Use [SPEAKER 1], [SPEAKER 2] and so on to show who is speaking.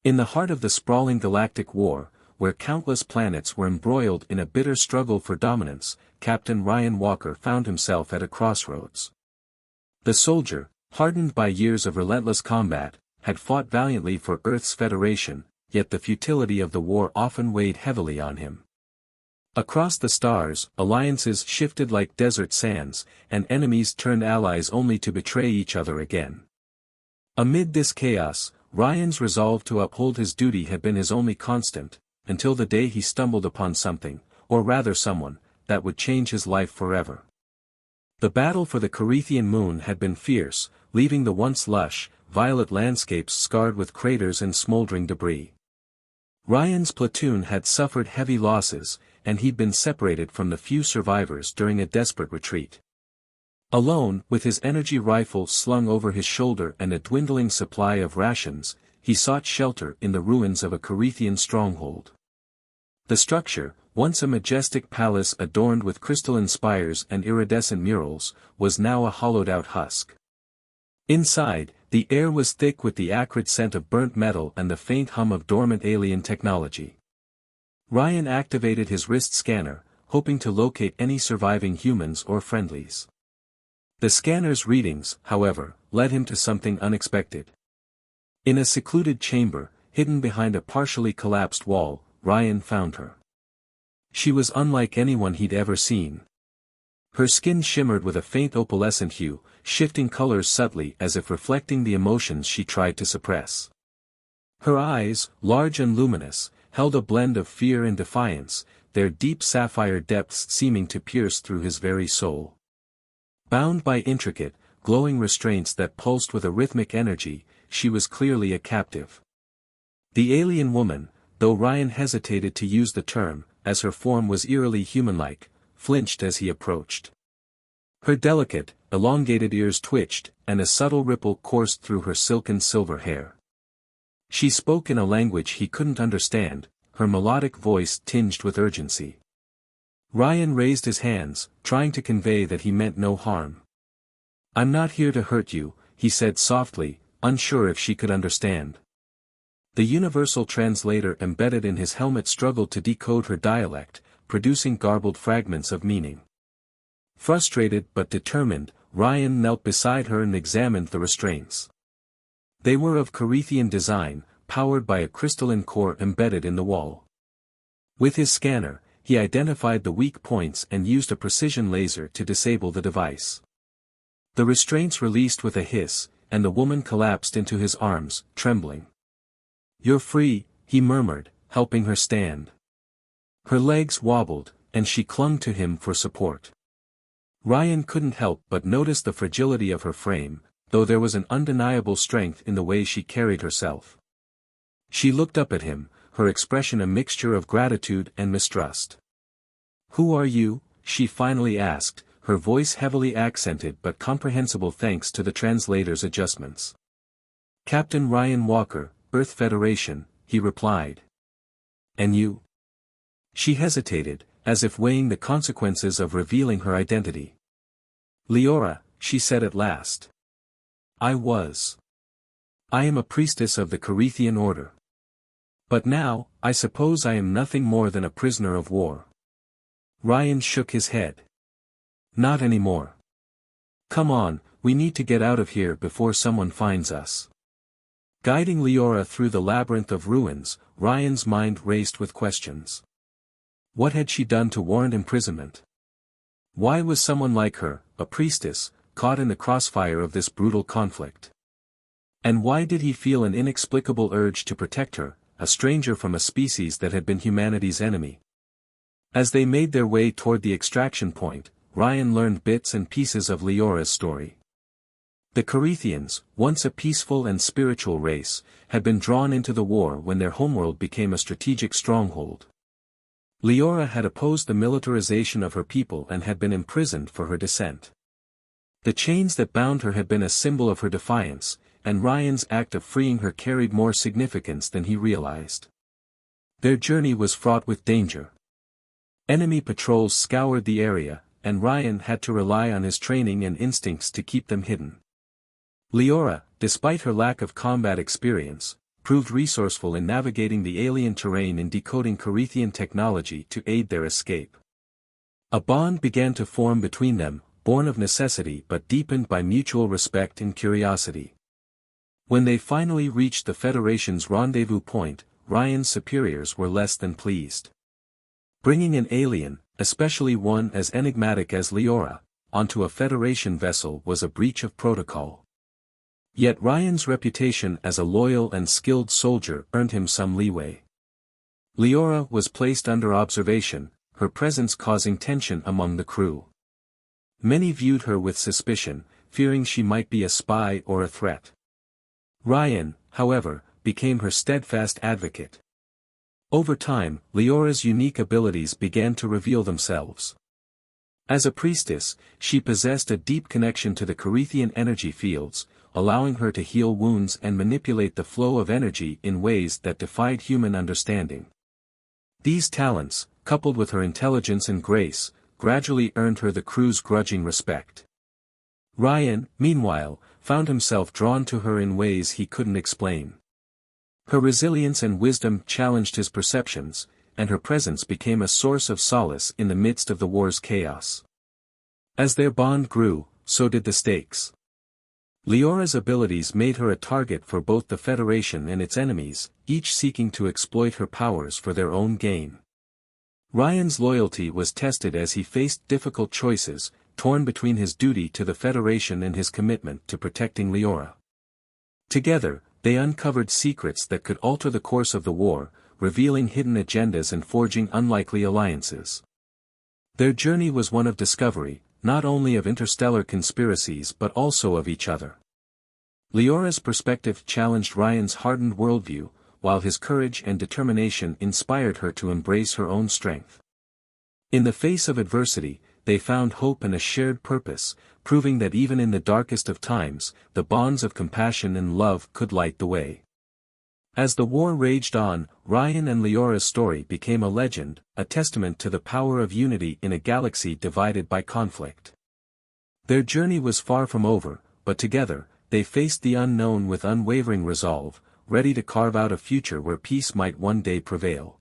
[SPEAKER 1] In the heart of the sprawling galactic war, where countless planets were embroiled in a bitter struggle for dominance, Captain Ryan Walker found himself at a crossroads. The soldier, hardened by years of relentless combat, had fought valiantly for Earth's federation, yet the futility of the war often weighed heavily on him. Across the stars, alliances shifted like desert sands, and enemies turned allies only to betray each other again. Amid this chaos, Ryan's resolve to uphold his duty had been his only constant, until the day he stumbled upon something, or rather someone, that would change his life forever. The battle for the Karethian moon had been fierce, leaving the once lush, violet landscapes scarred with craters and smoldering debris. Ryan's platoon had suffered heavy losses, and he'd been separated from the few survivors during a desperate retreat. Alone, with his energy rifle slung over his shoulder and a dwindling supply of rations, he sought shelter in the ruins of a Karethian stronghold. The structure, once a majestic palace adorned with crystalline spires and iridescent murals, was now a hollowed-out husk. Inside, the air was thick with the acrid scent of burnt metal and the faint hum of dormant alien technology. Ryan activated his wrist scanner, hoping to locate any surviving humans or friendlies. The scanner's readings, however, led him to something unexpected. In a secluded chamber, hidden behind a partially collapsed wall, Ryan found her. She was unlike anyone he'd ever seen. Her skin shimmered with a faint opalescent hue, shifting colors subtly as if reflecting the emotions she tried to suppress. Her eyes, large and luminous, held a blend of fear and defiance, their deep sapphire depths seeming to pierce through his very soul. Bound by intricate, glowing restraints that pulsed with a rhythmic energy, she was clearly a captive. The alien woman, though Ryan hesitated to use the term, as her form was eerily human-like, flinched as he approached. Her delicate, elongated ears twitched, and a subtle ripple coursed through her silken silver hair. She spoke in a language he couldn't understand, her melodic voice tinged with urgency. Ryan raised his hands, trying to convey that he meant no harm. "I'm not here to hurt you," he said softly, unsure if she could understand. The universal translator embedded in his helmet struggled to decode her dialect, producing garbled fragments of meaning. Frustrated but determined, Ryan knelt beside her and examined the restraints. They were of Karethian design, powered by a crystalline core embedded in the wall. With his scanner, he identified the weak points and used a precision laser to disable the device. The restraints released with a hiss, and the woman collapsed into his arms, trembling. "You're free," he murmured, helping her stand. Her legs wobbled, and she clung to him for support. Ryan couldn't help but notice the fragility of her frame, though there was an undeniable strength in the way she carried herself. She looked up at him, her expression a mixture of gratitude and mistrust. "Who are you?" she finally asked, her voice heavily accented but comprehensible thanks to the translator's adjustments. "Captain Ryan Walker, Earth Federation," he replied. "And you?" She hesitated, as if weighing the consequences of revealing her identity. "Liora," she said at last. I am a priestess of the Karethian order. But now, I suppose I am nothing more than a prisoner of war." Ryan shook his head. "Not anymore. Come on, we need to get out of here before someone finds us." Guiding Liora through the labyrinth of ruins, Ryan's mind raced with questions. What had she done to warrant imprisonment? Why was someone like her, a priestess, caught in the crossfire of this brutal conflict? And why did he feel an inexplicable urge to protect her, a stranger from a species that had been humanity's enemy? As they made their way toward the extraction point, Ryan learned bits and pieces of Liora's story. The Karethians, once a peaceful and spiritual race, had been drawn into the war when their homeworld became a strategic stronghold. Liora had opposed the militarization of her people and had been imprisoned for her dissent. The chains that bound her had been a symbol of her defiance, and Ryan's act of freeing her carried more significance than he realized. Their journey was fraught with danger. Enemy patrols scoured the area, and Ryan had to rely on his training and instincts to keep them hidden. Liora, despite her lack of combat experience, proved resourceful in navigating the alien terrain and decoding Karethian technology to aid their escape. A bond began to form between them, born of necessity but deepened by mutual respect and curiosity. When they finally reached the Federation's rendezvous point, Ryan's superiors were less than pleased. Bringing an alien, especially one as enigmatic as Liora, onto a Federation vessel was a breach of protocol. Yet Ryan's reputation as a loyal and skilled soldier earned him some leeway. Liora was placed under observation, her presence causing tension among the crew. Many viewed her with suspicion, fearing she might be a spy or a threat. Ryan, however, became her steadfast advocate. Over time, Liora's unique abilities began to reveal themselves. As a priestess, she possessed a deep connection to the Karethian energy fields, allowing her to heal wounds and manipulate the flow of energy in ways that defied human understanding. These talents, coupled with her intelligence and grace, gradually earned her the crew's grudging respect. Ryan, meanwhile, found himself drawn to her in ways he couldn't explain. Her resilience and wisdom challenged his perceptions, and her presence became a source of solace in the midst of the war's chaos. As their bond grew, so did the stakes. Liora's abilities made her a target for both the Federation and its enemies, each seeking to exploit her powers for their own gain. Ryan's loyalty was tested as he faced difficult choices, torn between his duty to the Federation and his commitment to protecting Liora. Together, they uncovered secrets that could alter the course of the war, revealing hidden agendas and forging unlikely alliances. Their journey was one of discovery, not only of interstellar conspiracies but also of each other. Liora's perspective challenged Ryan's hardened worldview, while his courage and determination inspired her to embrace her own strength. In the face of adversity, they found hope and a shared purpose, proving that even in the darkest of times, the bonds of compassion and love could light the way. As the war raged on, Ryan and Liora's story became a legend, a testament to the power of unity in a galaxy divided by conflict. Their journey was far from over, but together, they faced the unknown with unwavering resolve, ready to carve out a future where peace might one day prevail.